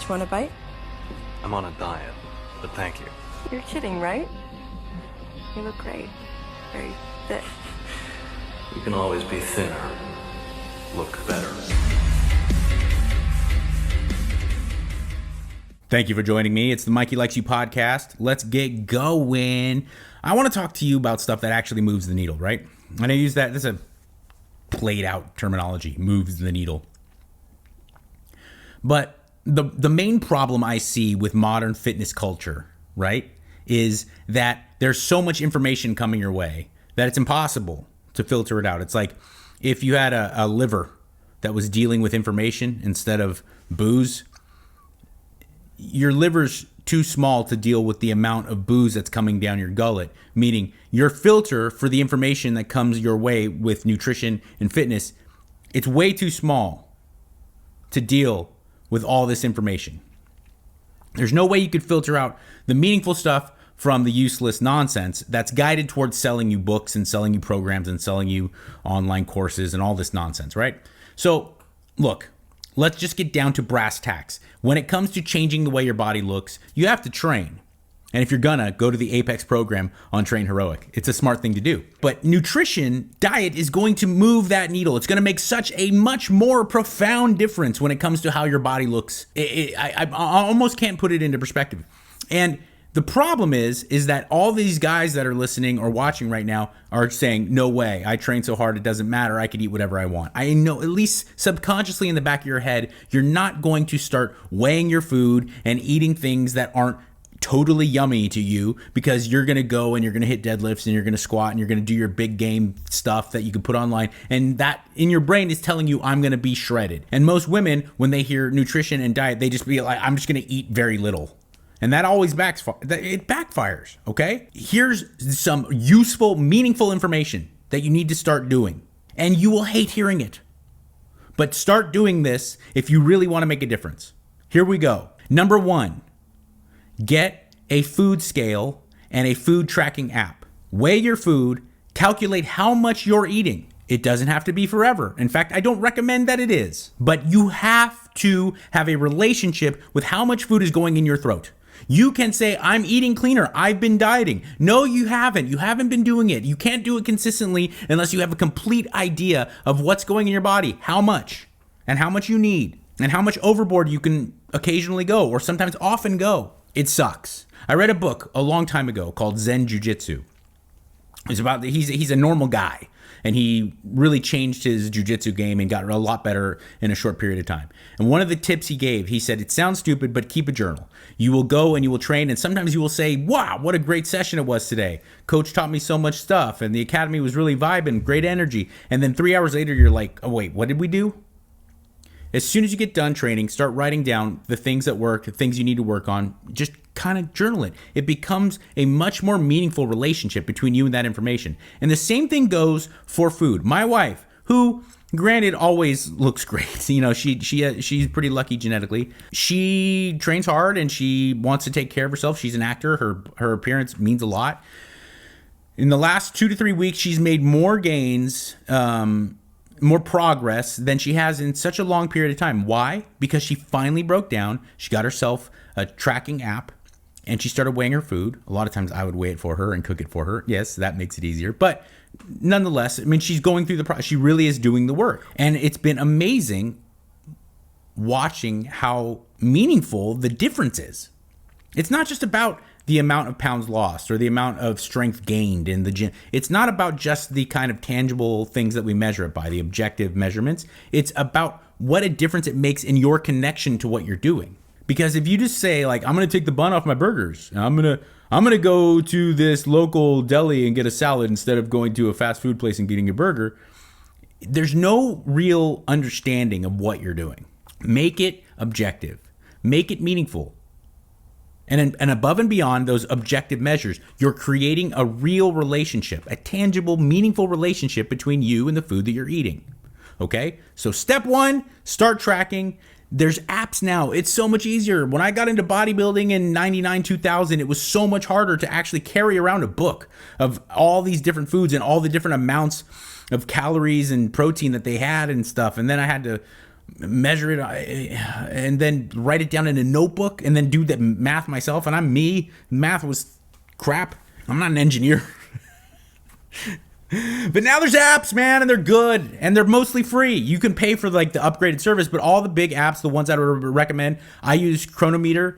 You want a bite? I'm on a diet, but thank you. You're kidding, right? You look great. Very fit. You can always be thinner. Look better. Thank you for joining me. It's the Mikey Likes You podcast. Let's get going. I want to talk to you about stuff that actually moves the needle, right? And I use that, this is a played out terminology, moves the needle. But the main problem I see with modern fitness culture, right, is that there's so much information coming your way that it's impossible to filter it out. It's like if you had a liver that was dealing with information instead of booze, your liver's too small to deal with the amount of booze that's coming down your gullet, meaning your filter for the information that comes your way with nutrition and fitness, it's way too small to deal with all this information. There's no way you could filter out the meaningful stuff from the useless nonsense that's guided towards selling you books and selling you programs and selling you online courses and all this nonsense, right? So, look, let's just get down to brass tacks. When it comes to changing the way your body looks, you have to train. And if you're gonna, go to the Apex program on Train Heroic. It's a smart thing to do. But nutrition, diet is going to move that needle. It's gonna make such a much more profound difference when it comes to how your body looks. I almost can't put it into perspective. And the problem is that all these guys that are listening or watching right now are saying, no way, I train so hard it doesn't matter, I could eat whatever I want. I know, at least subconsciously in the back of your head, you're not going to start weighing your food and eating things that aren't totally yummy to you, because you're going to go and you're going to hit deadlifts and you're going to squat and you're going to do your big game stuff that you can put online. And that in your brain is telling you, I'm going to be shredded. And most women, when they hear nutrition and diet, they just be like, I'm just going to eat very little. And that always backfires, okay? Here's some useful, meaningful information that you need to start doing. And you will hate hearing it. But start doing this if you really want to make a difference. Here we go. Number 1, get a food scale and a food tracking app. Weigh your food, calculate how much you're eating. It doesn't have to be forever. In fact, I don't recommend that it is. But you have to have a relationship with how much food is going in your throat. You can say, I'm eating cleaner, I've been dieting. No, you haven't. You haven't been doing it. You can't do it consistently unless you have a complete idea of what's going in your body, how much, and how much you need, and how much overboard you can occasionally go, or sometimes often go. It sucks. I read a book a long time ago called Zen Jiu-Jitsu. It's about, he's a normal guy, and he really changed his jiu-jitsu game and got a lot better in a short period of time. And one of the tips he gave, he said, it sounds stupid, but keep a journal. You will go and you will train, and sometimes you will say, wow, what a great session it was today. Coach taught me so much stuff, and the academy was really vibing, great energy. And then 3 hours later, you're like, oh wait, what did we do? As soon as you get done training, start writing down the things that work, the things you need to work on. Just kind of journal it. It becomes a much more meaningful relationship between you and that information. And the same thing goes for food. My wife, who granted always looks great, you know, she's pretty lucky genetically. She trains hard and she wants to take care of herself. She's an actor. Her appearance means a lot. In the last 2 to 3 weeks, she's made more gains, more progress than she has in such a long period of time. Why? Because she finally broke down. She got herself a tracking app and she started weighing her food. A lot of times I would weigh it for her and cook it for her. Yes, that makes it easier. But nonetheless, I mean, she's going through the process. She really is doing the work. And it's been amazing watching how meaningful the difference is. It's not just about the amount of pounds lost or the amount of strength gained in the gym. It's not about just the kind of tangible things that we measure it by, the objective measurements. It's about what a difference it makes in your connection to what you're doing. Because if you just say, like, I'm going to take the bun off my burgers, and I'm going to go to this local deli and get a salad instead of going to a fast food place and getting a burger, there's no real understanding of what you're doing. Make it objective. Make it meaningful. And above and beyond those objective measures, you're creating a real relationship, a tangible, meaningful relationship between you and the food that you're eating. Okay? So step 1, start tracking. There's apps now. It's so much easier. When I got into bodybuilding in 99, 2000, it was so much harder to actually carry around a book of all these different foods and all the different amounts of calories and protein that they had and stuff. And then I had to measure it, and then write it down in a notebook, and then do the math myself. And I'm me. Math was crap. I'm not an engineer. But now there's apps, man, and they're good, and they're mostly free. You can pay for like the upgraded service, but all the big apps, the ones that I would recommend, I use Chronometer.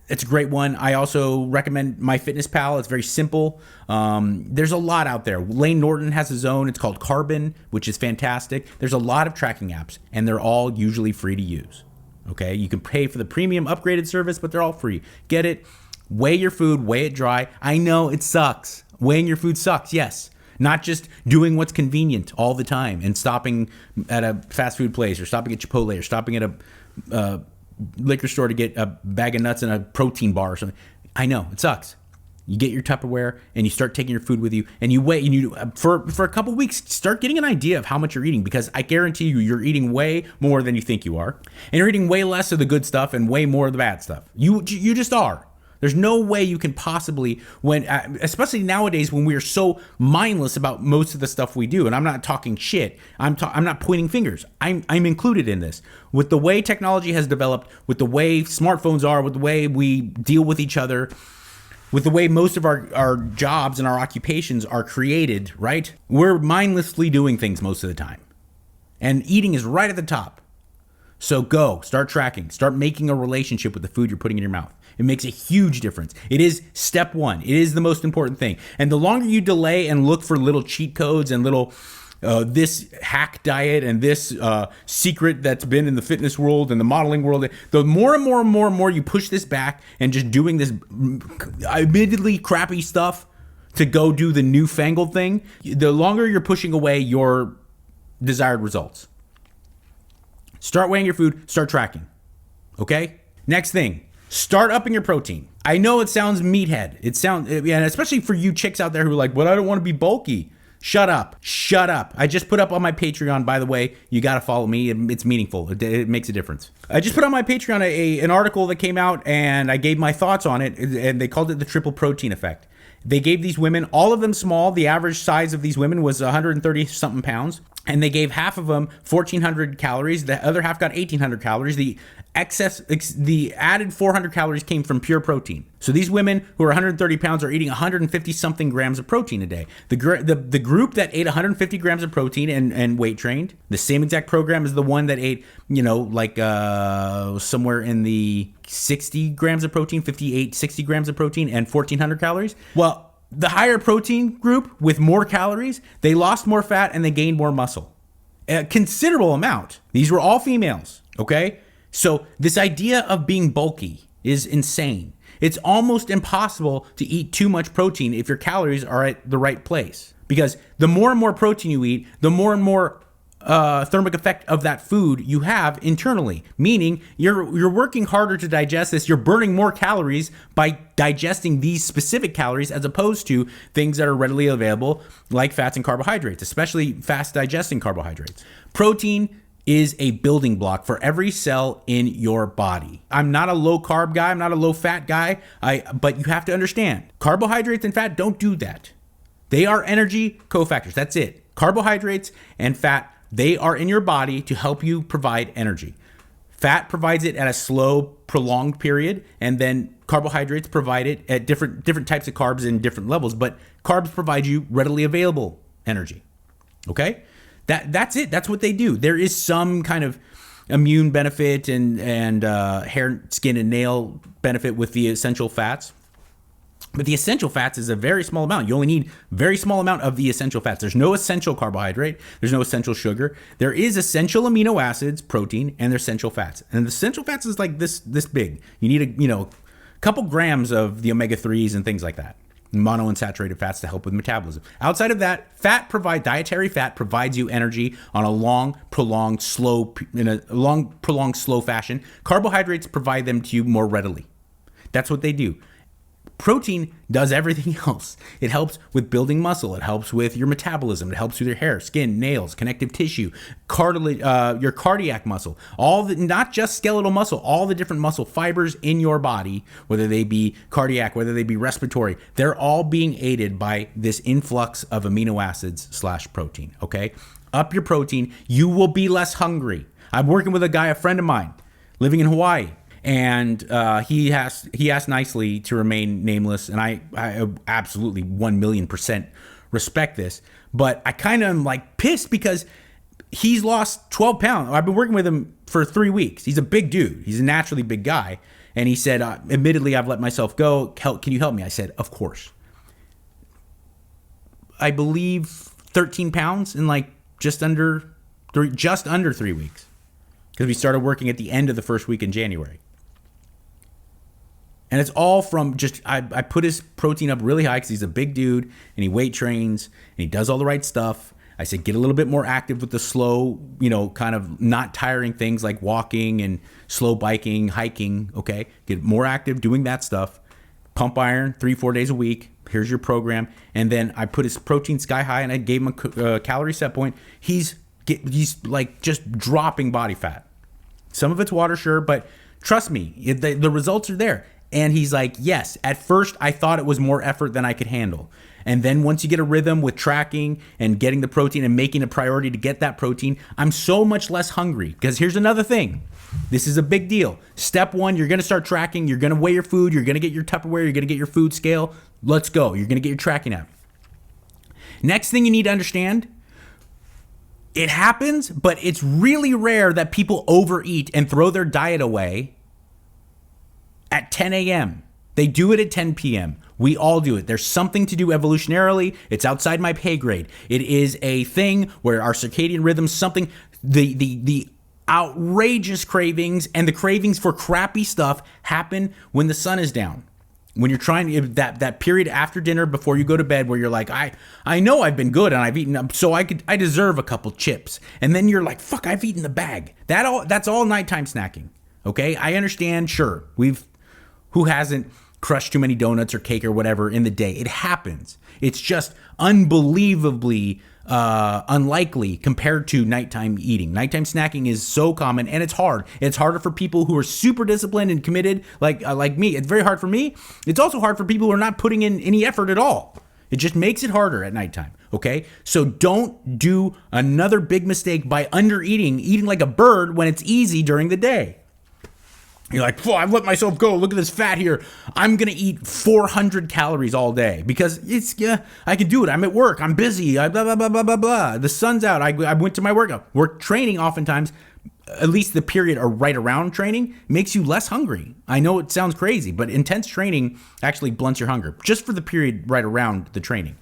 It's a great one. I also recommend MyFitnessPal. It's very simple. There's a lot out there. Lane Norton has his own. It's called Carbon, which is fantastic. There's a lot of tracking apps, and they're all usually free to use. Okay, you can pay for the premium upgraded service, but they're all free. Get it? Weigh your food, weigh it dry. I know it sucks. Weighing your food sucks, yes. Not just doing what's convenient all the time and stopping at a fast food place or stopping at Chipotle or stopping at a liquor store to get a bag of nuts and a protein bar or something. I know, it sucks. You get your Tupperware and you start taking your food with you, and you weigh, and you for a couple weeks start getting an idea of how much you're eating, because I guarantee you're eating way more than you think you are, and you're eating way less of the good stuff and way more of the bad stuff. You just are. There's no way you can possibly, especially nowadays when we are so mindless about most of the stuff we do. And I'm not talking shit. I'm not pointing fingers. I'm included in this. With the way technology has developed, with the way smartphones are, with the way we deal with each other, with the way most of our jobs and our occupations are created, right? We're mindlessly doing things most of the time. And eating is right at the top. So go, start tracking, start making a relationship with the food you're putting in your mouth. It makes a huge difference. It is step one. It is the most important thing. And the longer you delay and look for little cheat codes and little this hack diet and this secret that's been in the fitness world and the modeling world, the more and more you push this back and just doing this admittedly crappy stuff to go do the newfangled thing, the longer you're pushing away your desired results. Start weighing your food, start tracking. Okay? Next thing. Start upping your protein. I know it sounds meathead. And especially for you chicks out there who are like, but I don't want to be bulky. Shut up. Shut up. I just put up on my Patreon, by the way, you got to follow me. It's meaningful. It makes a difference. I just put on my Patreon an article that came out, and I gave my thoughts on it, and they called it the triple protein effect. They gave these women, all of them small. The average size of these women was 130 something pounds. And they gave half of them 1,400 calories. The other half got 1,800 calories. The added 400 calories came from pure protein. So these women who are 130 pounds are eating 150 something grams of protein a day. The group that ate 150 grams of protein and weight trained, the same exact program as the one that ate, somewhere in the 60 grams of protein, 58, 60 grams of protein and 1,400 calories. Well, the higher protein group with more calories, they lost more fat and they gained more muscle. A considerable amount. These were all females, okay? So this idea of being bulky is insane. It's almost impossible to eat too much protein if your calories are at the right place. Because the more and more protein you eat, the more and more thermic effect of that food you have internally, meaning you're working harder to digest this. You're burning more calories by digesting these specific calories as opposed to things that are readily available like fats and carbohydrates, especially fast digesting carbohydrates. Protein is a building block for every cell in your body. I'm not a low carb guy. I'm not a low fat guy. But you have to understand, carbohydrates and fat don't do that. They are energy cofactors. That's it. Carbohydrates and fat, they are in your body to help you provide energy. Fat provides it at a slow, prolonged period, and then carbohydrates provide it at different types of carbs in different levels, but carbs provide you readily available energy. Okay? That's it. That's what they do. There is some kind of immune benefit and hair, skin, and nail benefit with the essential fats. But the essential fats is a very small amount. You only need a very small amount of the essential fats. There's no essential carbohydrate. There's no essential sugar. There is essential amino acids, protein, and there's essential fats. And the essential fats is like this big. You need a couple grams of the omega-3s and things like that. Monounsaturated fats to help with metabolism. Outside of that, dietary fat provides you energy on a long, prolonged, slow fashion. Carbohydrates provide them to you more readily. That's what they do. Protein does everything else. It helps with building muscle. It helps with your metabolism. It helps with your hair, skin, nails, connective tissue, cartilage, your cardiac muscle, not just skeletal muscle, all the different muscle fibers in your body, whether they be cardiac, whether they be respiratory, they're all being aided by this influx of amino acids / protein. Okay. Up your protein. You will be less hungry. I'm working with a friend of mine, living in Hawaii. And he asked nicely to remain nameless, and I absolutely 1,000,000% respect this. But I kind of am like pissed because he's lost 12 pounds. I've been working with him for 3 weeks. He's a big dude. He's a naturally big guy. And he said, admittedly, I've let myself go. Can you help me? I said, of course. I believe 13 pounds in like just under 3 weeks, because we started working at the end of the first week in January. And it's all from just, I put his protein up really high because he's a big dude and he weight trains and he does all the right stuff. I said, get a little bit more active with the slow, kind of not tiring things like walking and slow biking, hiking. Okay. Get more active doing that stuff. Pump iron 3-4 days a week. Here's your program. And then I put his protein sky high and I gave him a calorie set point. He's like just dropping body fat. Some of it's water, sure, but trust me, the results are there. And he's like, yes, at first I thought it was more effort than I could handle. And then once you get a rhythm with tracking and getting the protein and making a priority to get that protein, I'm so much less hungry. Because here's another thing. This is a big deal. Step 1, you're going to start tracking. You're going to weigh your food. You're going to get your Tupperware. You're going to get your food scale. Let's go. You're going to get your tracking app. Next thing you need to understand, it happens, but it's really rare that people overeat and throw their diet away at 10 a.m. They do it at 10 p.m. We all do it. There's something to do evolutionarily. It's outside my pay grade. It is a thing where our circadian rhythm, something, the outrageous cravings and the cravings for crappy stuff happen when the sun is down. When you're trying that period after dinner before you go to bed where you're like, I know I've been good and I've eaten, so I deserve a couple chips. And then you're like, fuck, I've eaten the bag. That's all nighttime snacking. Okay? I understand, sure. Who hasn't crushed too many donuts or cake or whatever in the day? It happens. It's just unbelievably unlikely compared to nighttime eating. Nighttime snacking is so common and it's hard. It's harder for people who are super disciplined and committed like me. It's very hard for me. It's also hard for people who are not putting in any effort at all. It just makes it harder at nighttime. Okay? So don't do another big mistake by eating like a bird when it's easy during the day. You're like, I've let myself go. Look at this fat here. I'm going to eat 400 calories all day because I can do it. I'm at work. I'm busy. Blah, blah, blah, blah, blah, blah. The sun's out. I went to my workout. Work training oftentimes, at least the period or right around training, makes you less hungry. I know it sounds crazy, but intense training actually blunts your hunger just for the period right around the training.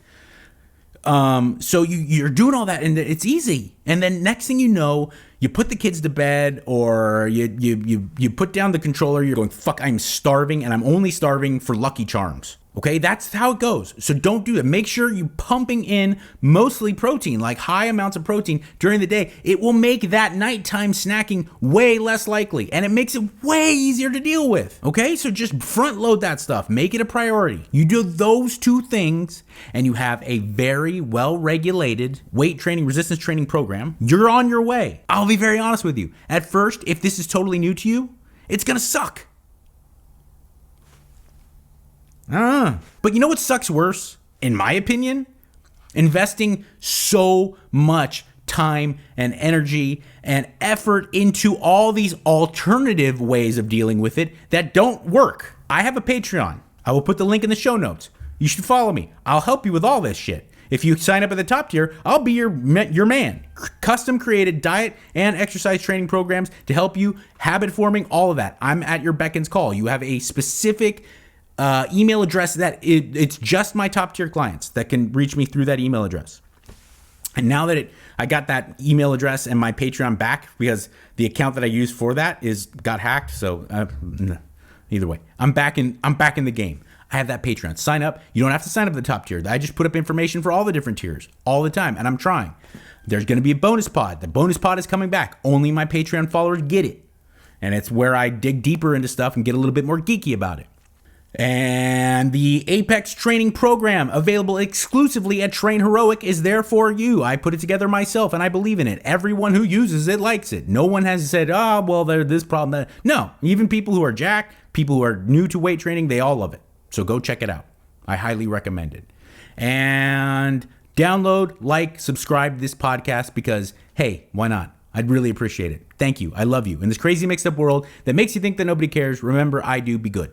So you're doing all that and it's easy. And then next thing you know, you put the kids to bed or you put down the controller. You're going, fuck, I'm starving and I'm only starving for Lucky Charms. Okay, that's how it goes. So don't do that. Make sure you're pumping in mostly protein, like high amounts of protein during the day. It will make that nighttime snacking way less likely, and it makes it way easier to deal with. Okay, so just front load that stuff. Make it a priority. You do those two things, and you have a very well-regulated weight training, resistance training program. You're on your way. I'll be very honest with you. At first, if this is totally new to you, it's gonna suck. But you know what sucks worse, in my opinion? Investing so much time and energy and effort into all these alternative ways of dealing with it that don't work. I have a Patreon. I will put the link in the show notes. You should follow me. I'll help you with all this shit. If you sign up at the top tier, I'll be your man. Custom created diet and exercise training programs to help you, habit forming, all of that. I'm at your beck and call. You have a specific email address that it's just my top tier clients that can reach me through that email address. And now that I got that email address and my Patreon back because the account that I used for that got hacked. So either way, I'm back in the game. I have that Patreon. Sign up. You don't have to sign up at the top tier. I just put up information for all the different tiers all the time, and I'm trying. There's going to be a bonus pod. The bonus pod is coming back. Only my Patreon followers get it. And it's where I dig deeper into stuff and get a little bit more geeky about it. And the Apex training program, available exclusively at Train Heroic, is there for you. I put it together myself and I believe in it. Everyone who uses it likes it. No one has said, well, there's this problem. That. No, even people who are jacked, people who are new to weight training, they all love it. So go check it out. I highly recommend it. And Download, like, subscribe to this podcast because, hey, why not? I'd really appreciate it. Thank you. I love you. In this crazy mixed up world that makes you think that nobody cares, remember, I do. Be good.